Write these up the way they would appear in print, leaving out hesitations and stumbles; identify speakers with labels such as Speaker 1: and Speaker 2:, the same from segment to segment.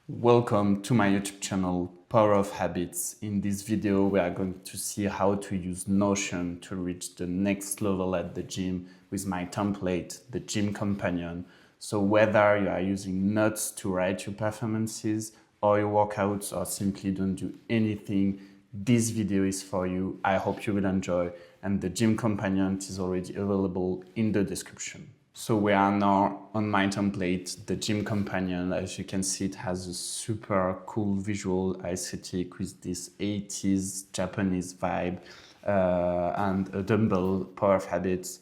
Speaker 1: Welcome to my YouTube channel, Power of Habits. In this video, we are going to see how to use Notion to reach the next level at the gym with my template, the Gym Companion. So whether you are using notes to write your performances or your workouts or simply don't do anything, this video is for you. I hope you will enjoy, and the Gym Companion is already available in the description. So we are now on my template, the Gym Companion. As you can see, it has a super cool visual aesthetic with this 80s Japanese vibe and a dumbbell Power of Habits.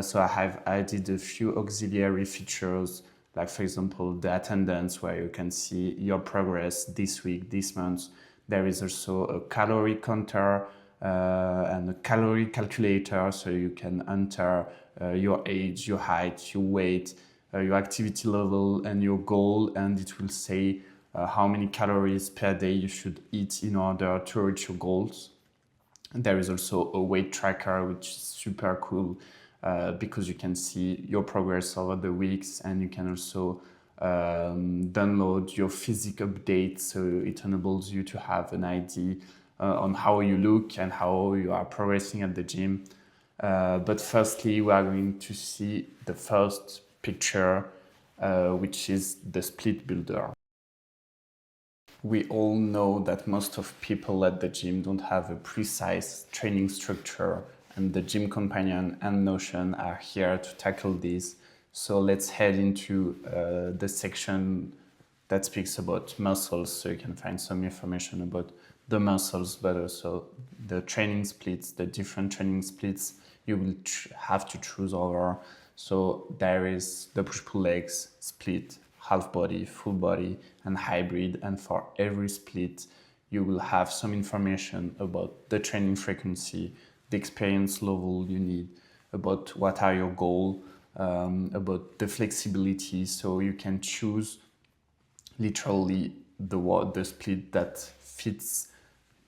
Speaker 1: So I have added a few auxiliary features, like for example, the attendance, where you can see your progress this week, this month. There is also a calorie counter and a calorie calculator, so you can enter your age, your height, your weight, your activity level, and your goal, and it will say how many calories per day you should eat in order to reach your goals. And there is also a weight tracker, which is super cool because you can see your progress over the weeks, and you can also download your physique update, so it enables you to have an idea on how you look and how you are progressing at the gym. But firstly, we are going to see the first picture, which is the split builder. We all know that most of people at the gym don't have a precise training structure, and the Gym Companion and Notion are here to tackle this. So let's head into the section that speaks about muscles, so you can find some information about the muscles, but also the training splits, the different training splits you will have to choose over. So there is the push-pull legs split, half body, full body, and hybrid. And for every split, you will have some information about the training frequency, the experience level you need, about what are your goals, about the flexibility. So you can choose literally the split that fits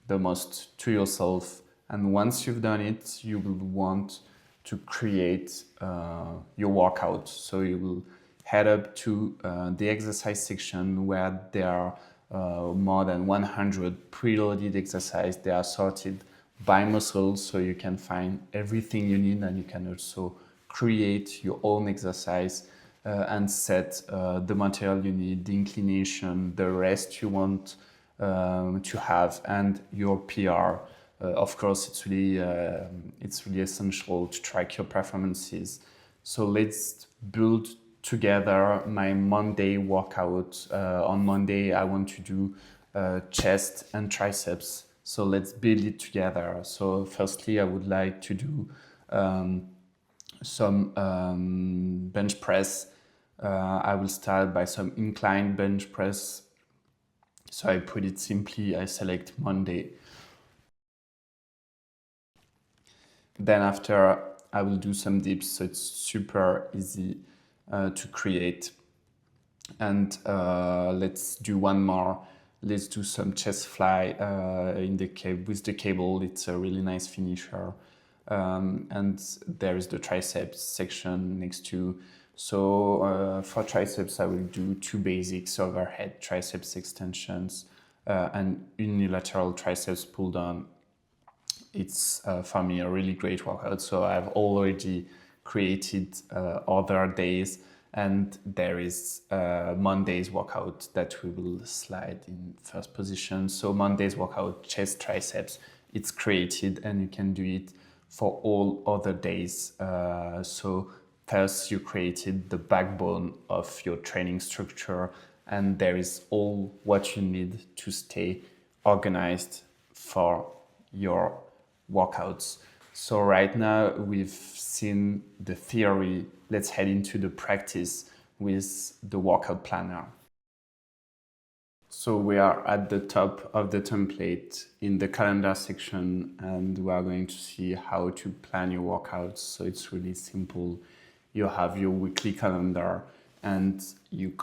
Speaker 1: the most to yourself. And once you've done it, you will want to create your workout. So you will head up to the exercise section, where there are more than 100 preloaded exercises. They are sorted by muscles, so you can find everything you need, and you can also create your own exercise and set the material you need, the inclination, the rest you want to have, and your PR. Of course, it's really essential to track your performances. So let's build together my Monday workout. On Monday, I want to do chest and triceps. So let's build it together. So firstly, I would like to do some bench press. I will start by some inclined bench press. So I put it simply, I select Monday. Then after, I will do some dips, so it's super easy to create. And let's do one more. Let's do some chest fly with the cable. It's a really nice finisher. And there is the triceps section next to. So for triceps, I will do two basics: overhead triceps extensions and unilateral triceps pull down. It's for me a really great workout. So I've already created other days, and there is Monday's workout that we will slide in first position. So Monday's workout, chest triceps, it's created, and you can do it for all other days. So first you created the backbone of your training structure, and there is all what you need to stay organized for your workouts. So right now we've seen the theory. Let's head into the practice with the workout planner. So we are at the top of the template in the calendar section, and we are going to see how to plan your workouts. So it's really simple. You have your weekly calendar, and you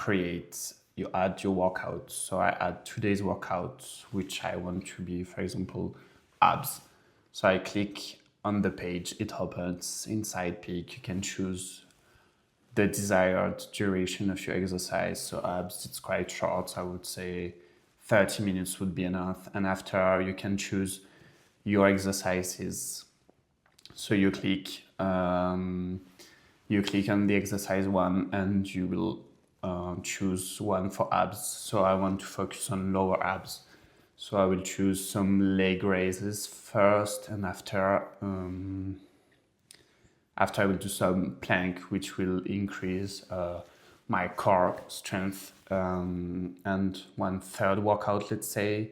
Speaker 1: add your workouts. So I add today's workouts, which I want to be, for example, abs. So I click on the page, it opens inside peak. You can choose the desired duration of your exercise. So abs, it's quite short. I would say 30 minutes would be enough. And after, you can choose your exercises. So you click on the exercise one, and you will choose one for abs. So I want to focus on lower abs. So I will choose some leg raises first, and after I will do some plank, which will increase my core strength. And one third workout, let's say,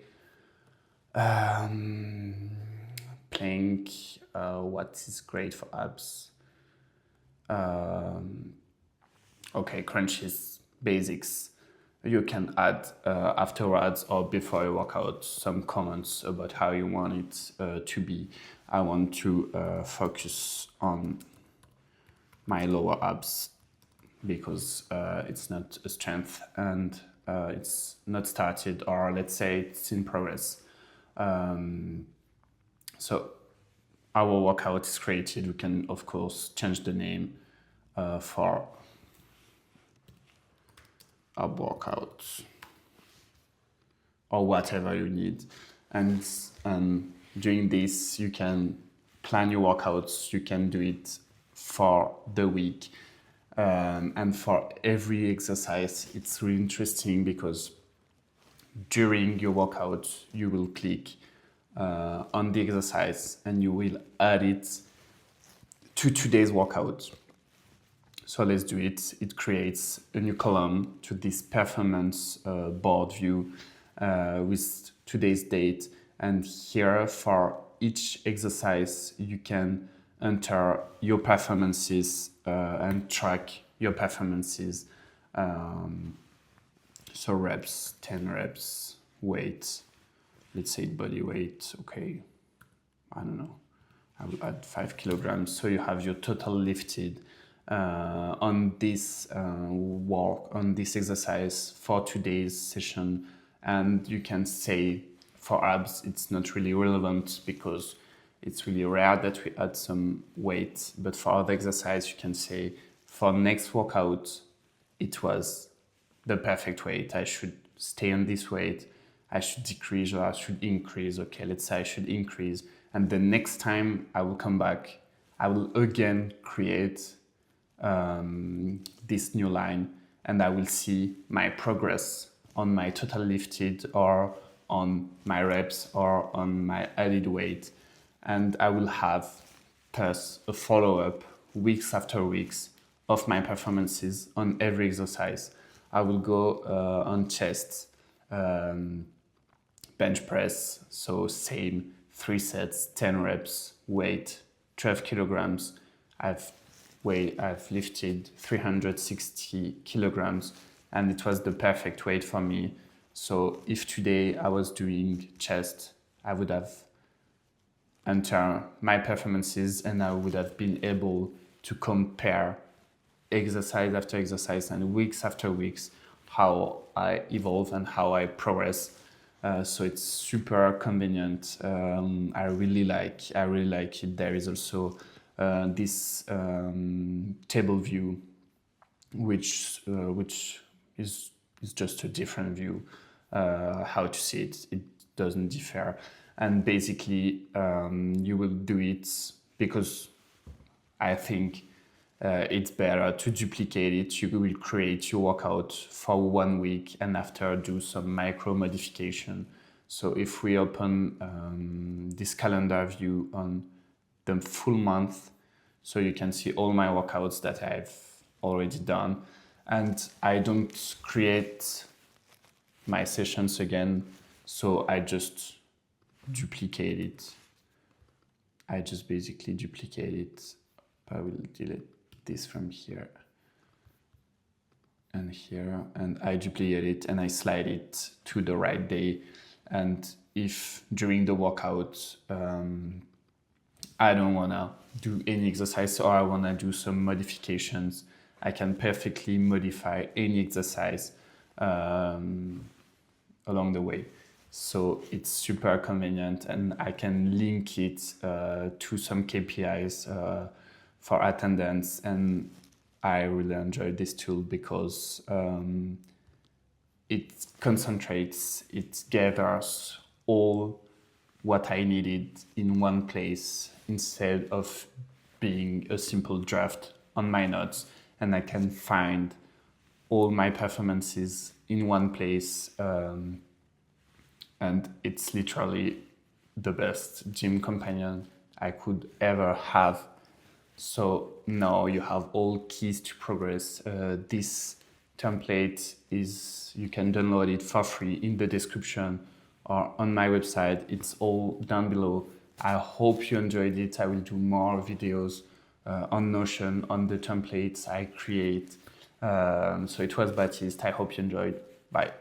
Speaker 1: plank. What is great for abs? Okay, crunches, basics. You can add afterwards or before a workout some comments about how you want it to be. I want to focus on my lower abs because it's not a strength and it's not started, or let's say it's in progress. So our workout is created. We can, of course, change the name for ab workouts or whatever you need. And doing this, you can plan your workouts. You can do it for the week. And for every exercise, it's really interesting because during your workout, you will click on the exercise and you will add it to today's workout. So let's do it. It creates a new column to this performance board view with today's date. And here for each exercise, you can enter your performances and track your performances. So reps, 10 reps, weight, let's say body weight, okay, I don't know, I will add 5 kilograms. So you have your total lifted on this on this exercise for today's session. And you can say for abs, it's not really relevant because it's really rare that we add some weight. But for other exercise, you can say for next workout, it was the perfect weight. I should stay on this weight. I should decrease or I should increase. Okay, let's say I should increase. And the next time I will come back, I will again create this new line, and I will see my progress on my total lifted or on my reps or on my added weight. And I will have plus a follow-up weeks after weeks of my performances on every exercise. I will go on chest, bench press, so same 3 sets, 10 reps, weight 12 kilograms. I've lifted 360 kilograms, and it was the perfect weight for me. So if today I was doing chest, I would have entered my performances and I would have been able to compare exercise after exercise and weeks after weeks how I evolve and how I progress. So it's super convenient. I really like it. There is also this table view, which is just a different view. How to see it? It doesn't differ, and basically you will do it because I think it's better to duplicate it. You will create your workout for 1 week and after do some micro modification. So if we open this calendar view on the full month, so you can see all my workouts that I've already done, and I don't create my sessions again, so I just duplicate it. I just basically duplicate it. I will delete this from here and here, and I duplicate it and I slide it to the right day. And if during the workout I don't want to do any exercise or I want to do some modifications, I can perfectly modify any exercise along the way. So it's super convenient, and I can link it to some KPIs for attendance, and I really enjoy this tool because it concentrates, it gathers all what I needed in one place instead of being a simple draft on my notes, and I can find all my performances in one place, and it's literally the best gym companion I could ever have. So now you have all keys to progress. This template you can download it for free in the description or on my website. It's all down below. I hope you enjoyed it. I will do more videos on Notion, on the templates I create. So it was Baptiste. I hope you enjoyed. Bye.